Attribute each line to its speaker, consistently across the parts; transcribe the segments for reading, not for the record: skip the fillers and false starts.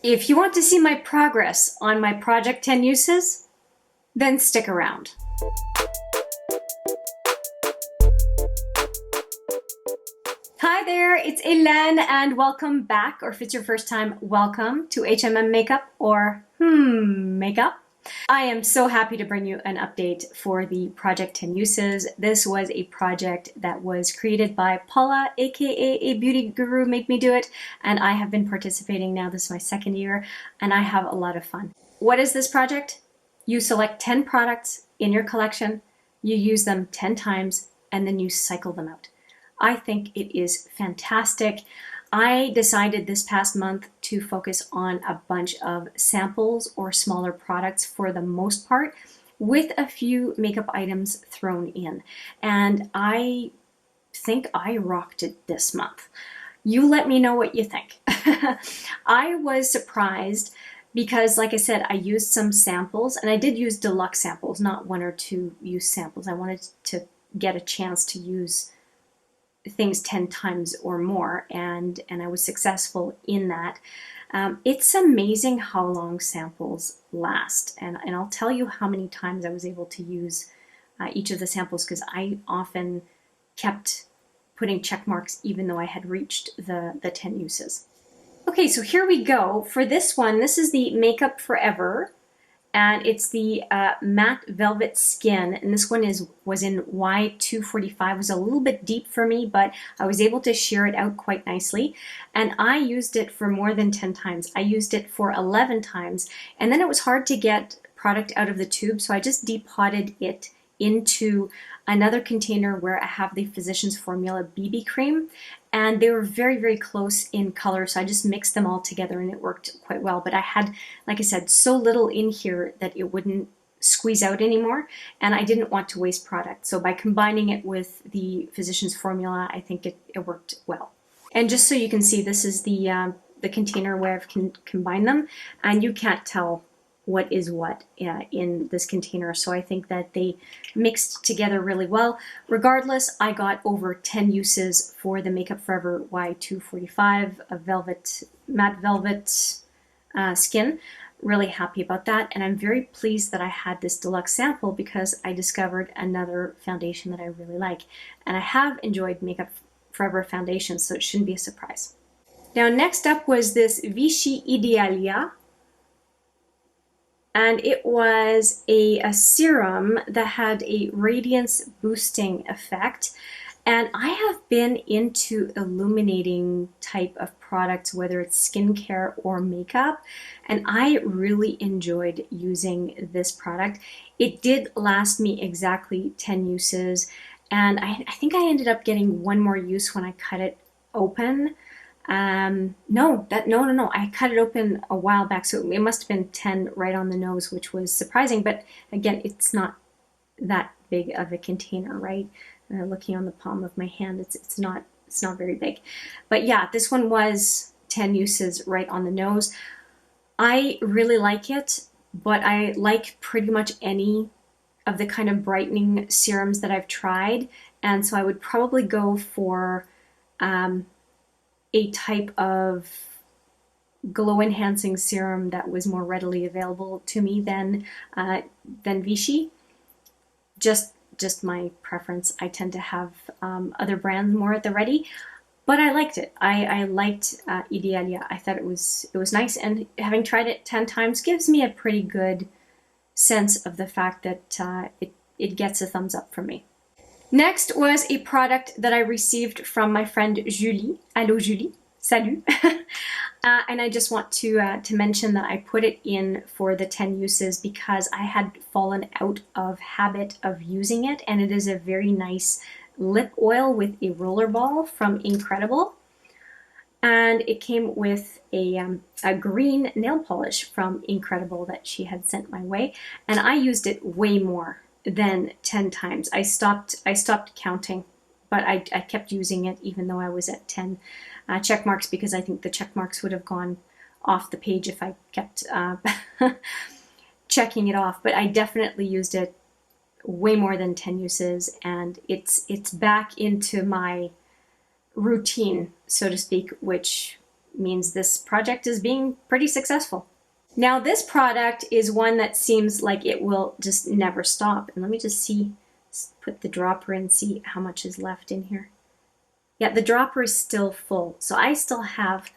Speaker 1: If you want to see my progress on my project 10 uses, then stick around. Hi there, it's Hélène and welcome back, or if it's your first time, welcome to HMM Makeup or Makeup. I am so happy to bring you an update for the Project 10 Uses. This was a project that was created by Paula, aka a beauty guru, made me do it, and I have been participating now. This is my second year, and I have a lot of fun. What is this project? You select 10 products in your collection, you use them 10 times, and then you cycle them out. I think it is fantastic. I decided this past month to focus on a bunch of samples or smaller products for the most part, with a few makeup items thrown in. And I think I rocked it this month. You let me know what you think. I was surprised because, like I said, I used some samples, and I did use deluxe samples, not one or two use samples. I wanted to get a chance to use things 10 times or more, and I was successful in that. It's amazing how long samples last, and I'll tell you how many times I was able to use each of the samples, because I often kept putting check marks even though I had reached the 10 uses. Okay, so here we go. For this one, this is the Makeup Forever, and it's the matte velvet skin, and this one was in Y245. It was a little bit deep for me, but I was able to sheer it out quite nicely, and I used it for more than 10 times. I used it for 11 times, and then it was hard to get product out of the tube, so I just depotted it into another container where I have the Physicians Formula BB cream, and they were very, very close in color, so I just mixed them all together and it worked quite well. But I had, like I said, so little in here that it wouldn't squeeze out anymore, and I didn't want to waste product. So by combining it with the Physicians Formula, I think it worked well. And just so you can see, this is the container where I've combined them, and you can't tell what is what in this container, so I think that they mixed together really well. Regardless, I got over 10 uses for the Makeup Forever Y245, a matte velvet skin. Really happy about that, and I'm very pleased that I had this deluxe sample because I discovered another foundation that I really like, and I have enjoyed Makeup Forever foundations, so it shouldn't be a surprise. Now, next up was this Vichy Ilia, and it was a serum that had a radiance boosting effect. And I have been into illuminating type of products, whether it's skincare or makeup, and I really enjoyed using this product. It did last me exactly 10 uses, and I think I ended up getting one more use when I cut it open. No, I cut it open a while back, so it must have been 10 right on the nose, which was surprising. But again, it's not that big of a container, right? Looking on the palm of my hand, it's not very big. But yeah, this one was 10 uses right on the nose. I really like it, but I like pretty much any of the kind of brightening serums that I've tried, and so I would probably go for a type of glow enhancing serum that was more readily available to me than Vichy. Just my preference. I tend to have other brands more at the ready, but I liked it. I liked Ilia Highlighter. I thought it was nice, and having tried it 10 times gives me a pretty good sense of the fact that it gets a thumbs up from me. Next was a product that I received from my friend Julie. Hello Julie, salut. And I just want to mention that I put it in for the 10 uses because I had fallen out of habit of using it, and it is a very nice lip oil with a roller ball from INC.Redible. And it came with a green nail polish from INC.Redible that she had sent my way, and I used it way more than 10 times. I stopped counting, but I kept using it even though I was at 10 check marks, because I think the check marks would have gone off the page if I kept checking it off. But I definitely used it way more than 10 uses, and it's back into my routine, so to speak, which means this project is being pretty successful. Now this product is one that seems like it will just never stop. And let me just see, put the dropper in, see how much is left in here. Yeah, the dropper is still full. So I still have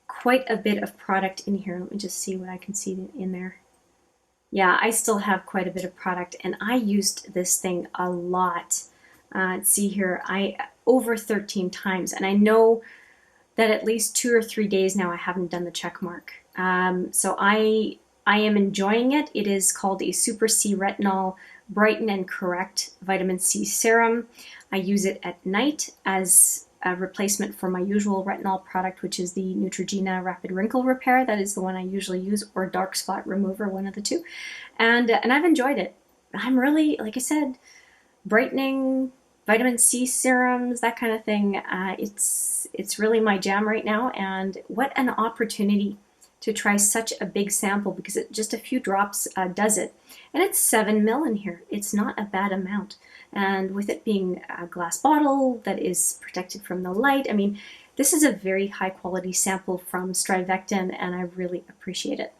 Speaker 1: quite a bit of product in here. Let me just see what I can see in there. Yeah, I still have quite a bit of product, and I used this thing a lot. Let's see here, over 13 times, and I know that at least 2 or 3 days now I haven't done the check mark. So I am enjoying it. It is called a Super C Retinol Brighten and Correct Vitamin C Serum. I use it at night as a replacement for my usual retinol product, which is the Neutrogena Rapid Wrinkle Repair. That is the one I usually use, or Dark Spot Remover, one of the two. And I've enjoyed it. I'm really, like I said, brightening, vitamin C serums, that kind of thing. It's really my jam right now, and what an opportunity to try such a big sample, because just a few drops does it. And it's 7 ml in here. It's not a bad amount. And with it being a glass bottle that is protected from the light, I mean, this is a very high quality sample from Strivectin, and I really appreciate it.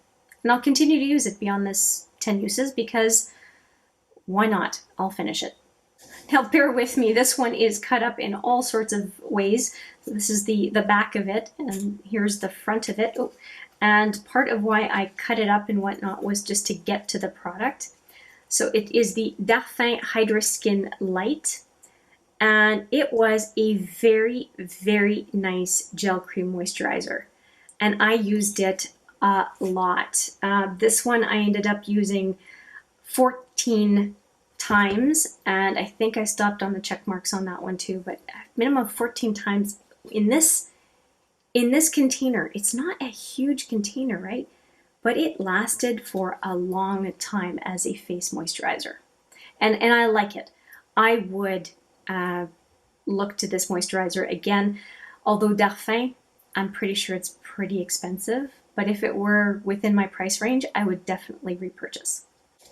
Speaker 1: And I'll continue to use it beyond this 10 uses, because why not? I'll finish it. Now bear with me, this one is cut up in all sorts of ways. So this is the back of it, and here's the front of it. Oh, and part of why I cut it up and whatnot was just to get to the product. So it is the Darphin Hydra Skin Light, and it was a very, very nice gel cream moisturizer, and I used it a lot. This one I ended up using 14 times, and I think I stopped on the check marks on that one too, but minimum of 14 times in this container. It's not a huge container, right? But it lasted for a long time as a face moisturizer. And I like it. I would look to this moisturizer again, although Darphin, I'm pretty sure it's pretty expensive, but if it were within my price range, I would definitely repurchase.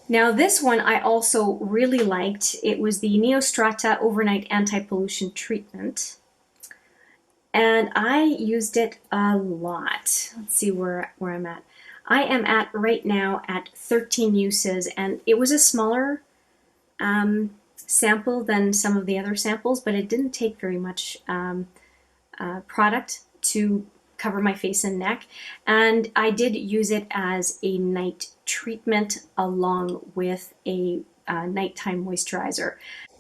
Speaker 1: Now this one I also really liked. It was the Neostrata Overnight Anti-Pollution Treatment, and I used it a lot. Let's see where I'm at. I am at right now at 13 uses, and it was a smaller sample than some of the other samples, but it didn't take very much product to cover my face and neck, and I did use it as a night treatment along with a nighttime moisturizer.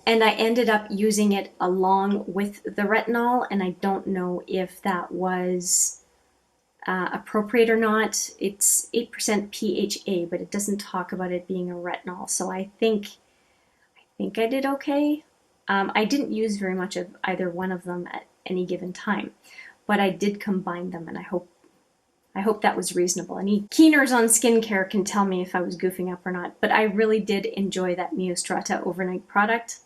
Speaker 1: And I ended up using it along with the retinol, and I don't know if that was appropriate or not. It's 8% PHA, but it doesn't talk about it being a retinol, so I think I did okay. I didn't use very much of either one of them at any given time, but I did combine them, and I hope that was reasonable. Any keeners on skincare can tell me if I was goofing up or not, but I really did enjoy that Neostrata overnight product.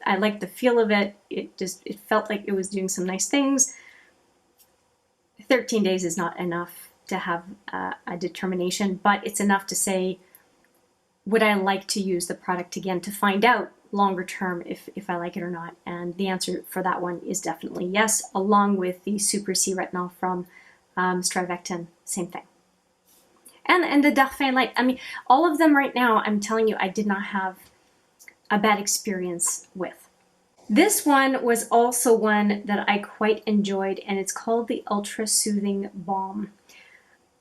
Speaker 1: I liked the feel of it. It felt like it was doing some nice things. 13 days is not enough to have a determination, but it's enough to say, would I like to use the product again, to find out longer term if I like it or not? And the answer for that one is definitely yes, along with the Super C Retinol from Strivectin, same thing. And the Darphin Light, I mean, all of them right now, I'm telling you, I did not have a bad experience with. This one was also one that I quite enjoyed, and it's called the Ultra Soothing Balm.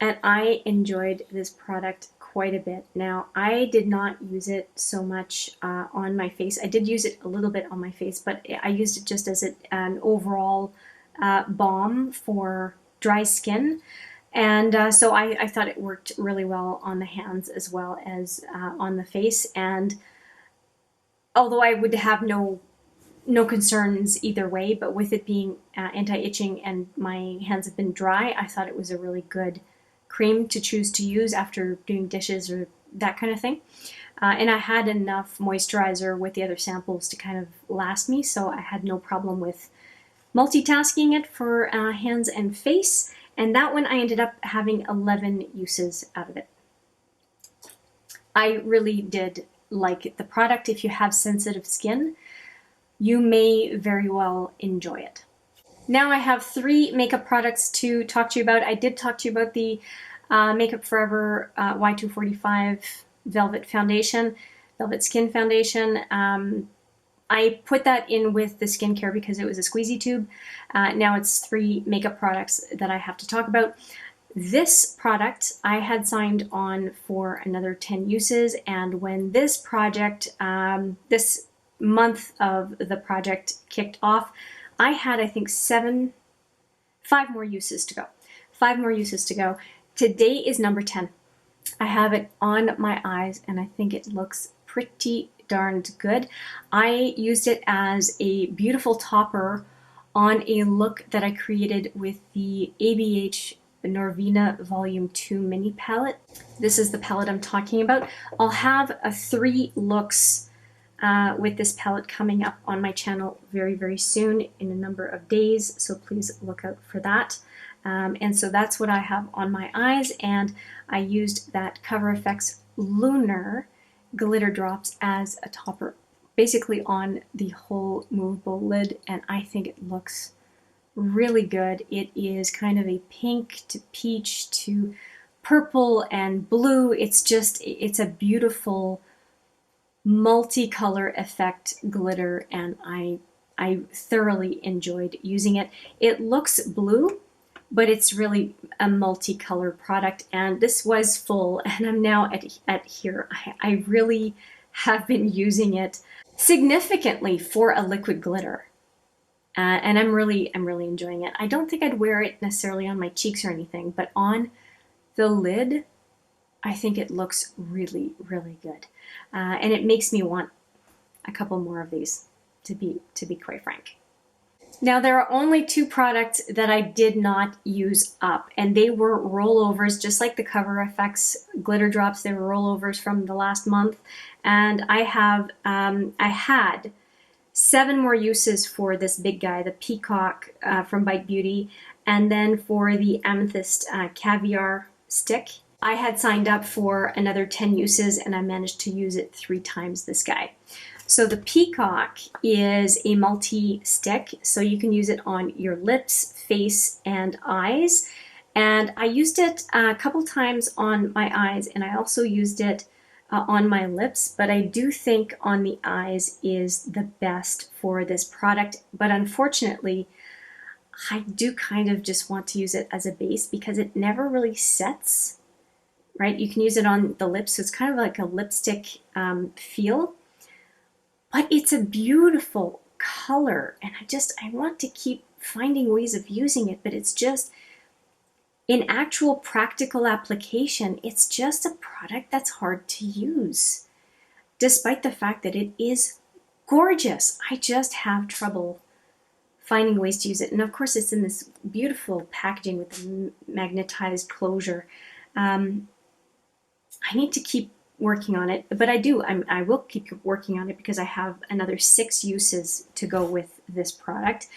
Speaker 1: And I enjoyed this product quite a bit. Now, I did not use it so much on my face. I did use it a little bit on my face, but I used it just as an overall balm for dry skin. And so I thought it worked really well on the hands as well as on the face. And although I would have no concerns either way, but with it being anti-itching and my hands have been dry, I thought it was a really good cream to choose to use after doing dishes or that kind of thing. And I had enough moisturizer with the other samples to kind of last me, so I had no problem with multitasking it for hands and face. And that one I ended up having 11 uses out of it. I really did like the product. If you have sensitive skin, you may very well enjoy it. Now I have 3 makeup products to talk to you about. I did talk to you about the Makeup Forever Y245 Velvet Foundation, Velvet Skin Foundation. I put that in with the skincare because it was a squeezy tube. Now it's 3 makeup products that I have to talk about. This product I had signed on for another 10 uses, and when this project, this month of the project kicked off, I had, I think, 5 more uses to go. 5 more uses to go. Today is number 10. I have it on my eyes and I think it looks pretty darned good. I used it as a beautiful topper on a look that I created with the ABH Norvina Volume 2 mini palette. This is the palette I'm talking about. I'll have 3 looks with this palette coming up on my channel very, very soon in a number of days, so please look out for that. And so that's what I have on my eyes, and I used that Cover FX Lunar glitter drops as a topper, basically on the whole movable lid, and I think it looks really good. It is kind of a pink to peach to purple and blue. It's a beautiful multicolor effect glitter, and I thoroughly enjoyed using it. It looks blue, but it's really a multicolor product, and this was full, and I'm now at here. I really have been using it significantly for a liquid glitter, and I'm really enjoying it. I don't think I'd wear it necessarily on my cheeks or anything, but on the lid, I think it looks really, really good. And it makes me want a couple more of these, to be quite frank. Now, there are only 2 products that I did not use up, and they were rollovers, just like the Cover FX glitter drops. They were rollovers from the last month, and I had 7 more uses for this big guy, the Peacock from Bite Beauty, and then for the Amethyst Caviar Stick. I had signed up for another 10 uses, and I managed to use it 3 times, this guy. So the Peacock is a multi-stick, so you can use it on your lips, face, and eyes. And I used it a couple times on my eyes, and I also used it on my lips, but I do think on the eyes is the best for this product. But unfortunately, I do kind of just want to use it as a base because it never really sets. Right? You can use it on the lips, so it's kind of like a lipstick feel, but it's a beautiful color, and I want to keep finding ways of using it, but it's just, in actual practical application, it's just a product that's hard to use, despite the fact that it is gorgeous. I just have trouble finding ways to use it, and of course it's in this beautiful packaging with the magnetized closure. I need to keep working on it, but I will keep working on it because I have another 6 uses to go with this product.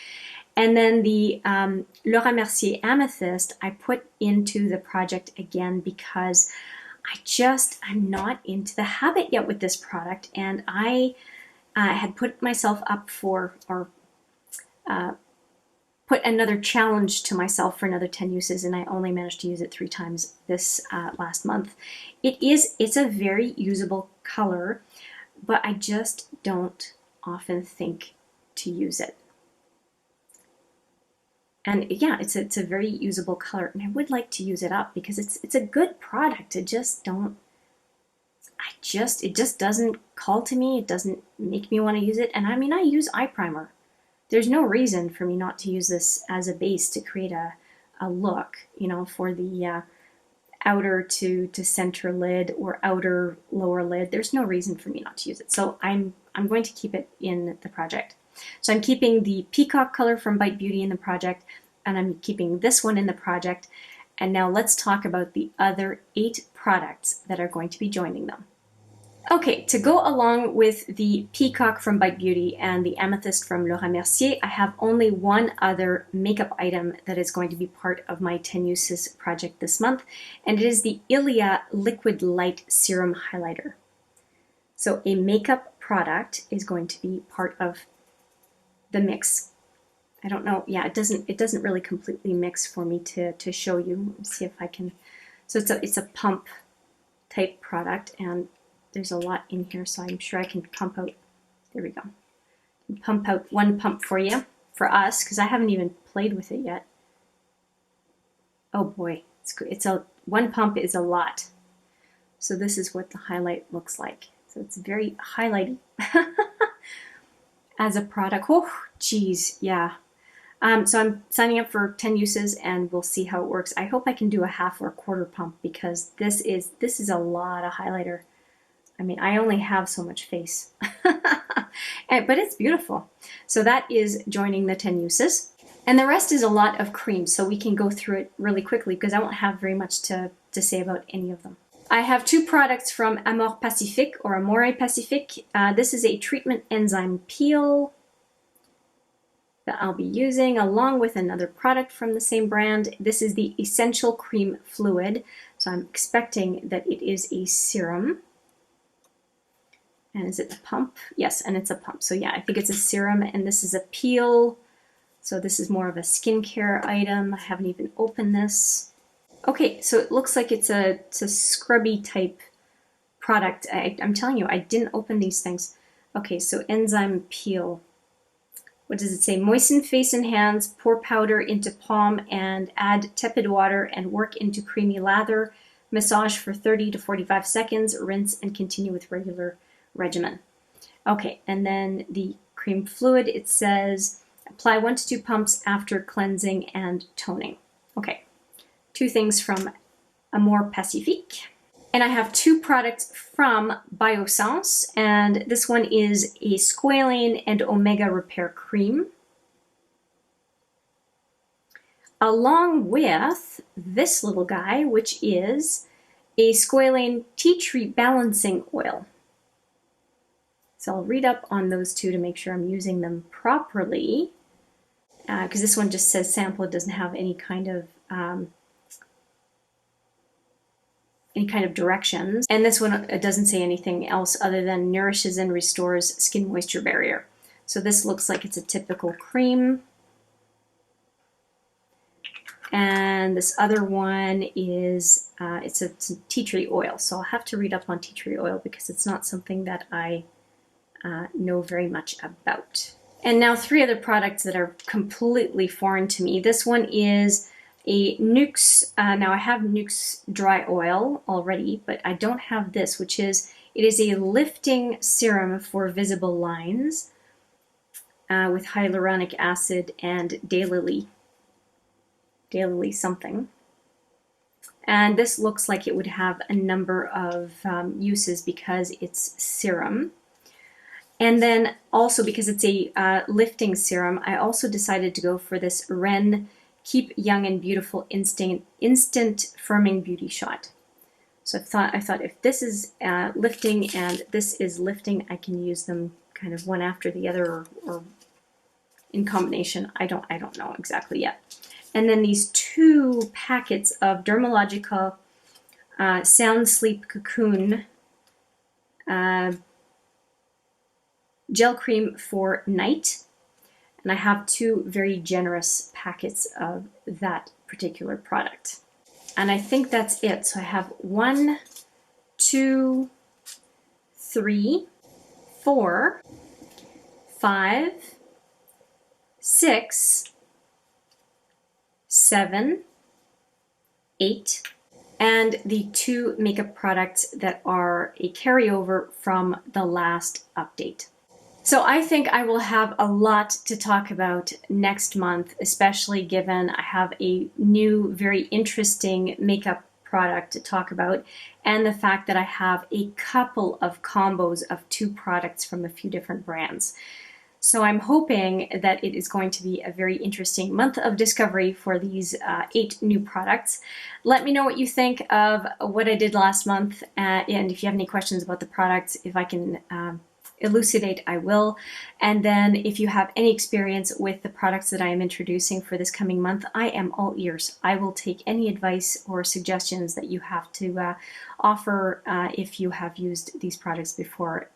Speaker 1: And then the Laura Mercier Amethyst I put into the project again because I'm not into the habit yet with this product, and I had put myself up for, or put another challenge to myself for another 10 uses, and I only managed to use it 3 times this last month. It's a very usable color, but I just don't often think to use it. And yeah, it's a very usable color, and I would like to use it up because it's a good product. It just doesn't call to me. It doesn't make me want to use it. And I mean, I use eye primer. There's no reason for me not to use this as a base to create a look, you know, for the outer to center lid or outer lower lid. There's no reason for me not to use it. So I'm going to keep it in the project. So I'm keeping the Peacock color from Bite Beauty in the project, and I'm keeping this one in the project. And now let's talk about the other 8 products that are going to be joining them. Okay, to go along with the Peacock from Bite Beauty and the Amethyst from Laura Mercier, I have only one other makeup item that is going to be part of my 10 uses project this month, and it is the Ilia Liquid Light Serum Highlighter. So a makeup product is going to be part of the mix. I don't know. Yeah, it doesn't really completely mix for me to show you. Let me see if I can. So it's a pump type product, and there's a lot in here, so I'm sure I can pump out. There we go. Pump out one pump for you, for us, because I haven't even played with it yet. Oh boy, it's a one pump is a lot. So this is what the highlight looks like. So it's very highlighty as a product. Oh, geez, yeah. So I'm signing up for 10 uses, and we'll see how it works. I hope I can do a half or a quarter pump, because this is a lot of highlighter. I mean, I only have so much face, but it's beautiful. So that is joining the 10 uses. And the rest is a lot of cream, so we can go through it really quickly because I won't have very much to say about any of them. I have two products from Amor Pacific, or Amor Pacific. This is a treatment enzyme peel that I'll be using along with another product from the same brand. This is the Essential Cream Fluid, so I'm expecting that it is a serum. And is it a pump? Yes, and it's a pump. So yeah, I think it's a serum, and this is a peel. So this is more of a skincare item. I haven't even opened this. Okay, so it looks like it's a scrubby type product. I'm telling you, I didn't open these things. Okay, so enzyme peel. What does it say? Moisten face and hands, pour powder into palm and add tepid water and work into creamy lather. Massage for 30 to 45 seconds, rinse and continue with regular regimen. Okay, and then the cream fluid, it says apply 1 to 2 pumps after cleansing and toning. Okay, two things from Amor Pacific. And I have two products from Biossance, and this one is a squalane and omega repair cream, along with this little guy, which is a squalane tea tree balancing oil. So I'll read up on those two to make sure I'm using them properly, because this one just says sample. It doesn't have any kind of directions. And this one, it doesn't say anything else other than nourishes and restores skin moisture barrier. So this looks like it's a typical cream. And this other one is, it's a tea tree oil. So I'll have to read up on tea tree oil because it's not something that I know very much about. And now three other products that are completely foreign to me. This one is a Nuxe, now I have Nuxe dry oil already, but I don't have this, which is, it is a lifting serum for visible lines with hyaluronic acid and daylily something. And this looks like it would have a number of uses because it's serum. And then also because it's a lifting serum, I also decided to go for this Ren Keep Young and Beautiful Instant Firming Beauty Shot. So I thought if this is lifting and this is lifting, I can use them kind of one after the other or in combination. I don't know exactly yet. And then these two packets of Dermalogica Sound Sleep Cocoon gel cream for night. And I have two very generous packets of that particular product. And I think that's it. So I have 1, 2, 3, 4, 5, 6, 7, 8, and the two makeup products that are a carryover from the last update. So I think I will have a lot to talk about next month, especially given I have a new, very interesting makeup product to talk about, and the fact that I have a couple of combos of two products from a few different brands. So I'm hoping that it is going to be a very interesting month of discovery for these 8 new products. Let me know what you think of what I did last month, and if you have any questions about the products, if I can elucidate, I will. And then if you have any experience with the products that I am introducing for this coming month, I am all ears. I will take any advice or suggestions that you have to offer if you have used these products before.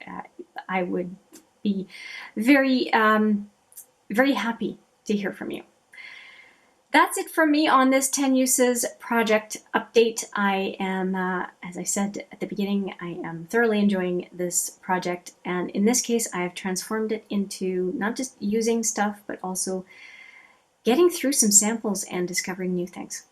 Speaker 1: I would be very, very happy to hear from you. That's it from me on this 10 uses project update. I am, as I said at the beginning, I am thoroughly enjoying this project. And in this case, I have transformed it into not just using stuff, but also getting through some samples and discovering new things.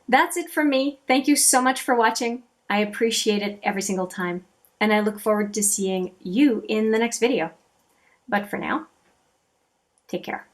Speaker 1: That's it from me. Thank you so much for watching. I appreciate it every single time. And I look forward to seeing you in the next video. But for now, take care.